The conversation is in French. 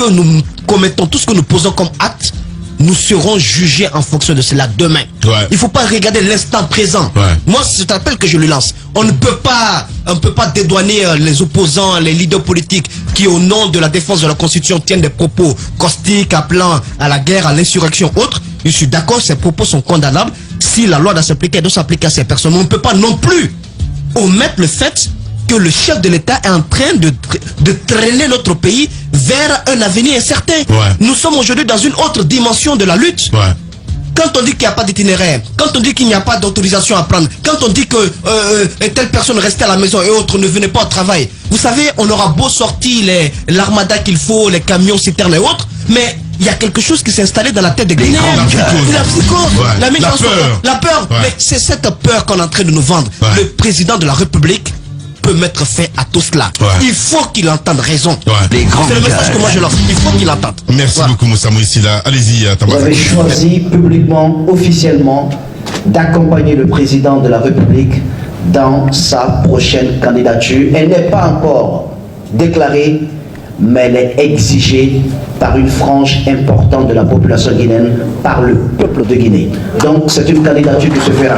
que nous commettons, tout ce que nous posons comme acte, nous serons jugés en fonction de cela demain. Ouais. Il ne faut pas regarder l'instant présent. Ouais. Moi, c'est un appel que je lui lance. On ne peut pas dédouaner les opposants, les leaders politiques qui, au nom de la défense de la Constitution, tiennent des propos caustiques, appelant à la guerre, à l'insurrection, autre. Je suis d'accord, ces propos sont condamnables. Si la loi doit s'appliquer, elle doit s'appliquer à ces personnes. On ne peut pas non plus omettre le fait que le chef de l'État est en train de traîner notre pays vers un avenir incertain. Ouais. Nous sommes aujourd'hui dans une autre dimension de la lutte. Ouais. Quand on dit qu'il n'y a pas d'itinéraire, quand on dit qu'il n'y a pas d'autorisation à prendre, quand on dit que telle personne restait à la maison et autres ne venaient pas au travail, vous savez, on aura beau sortir l'armada qu'il faut, les camions, citernes et autres, mais il y a quelque chose qui s'est installé dans la tête des Guinéens. La psychose, Ouais. la peur. Ouais. Mais c'est cette peur qu'on est en train de nous vendre. Ouais. Le président de la République peut mettre fin à tout cela. Ouais. Il faut qu'il entende raison. Ouais. C'est le message que moi je lance. Il faut qu'il entende. Merci Voilà. beaucoup, Moussa Mouissila. Allez-y, Vous Tambazaki. avez choisi publiquement, officiellement, d'accompagner le président de la République dans sa prochaine candidature. Elle n'est pas encore déclarée, mais elle est exigée par une frange importante de la population guinéenne, par le peuple de Guinée. Donc c'est une candidature qui se fera.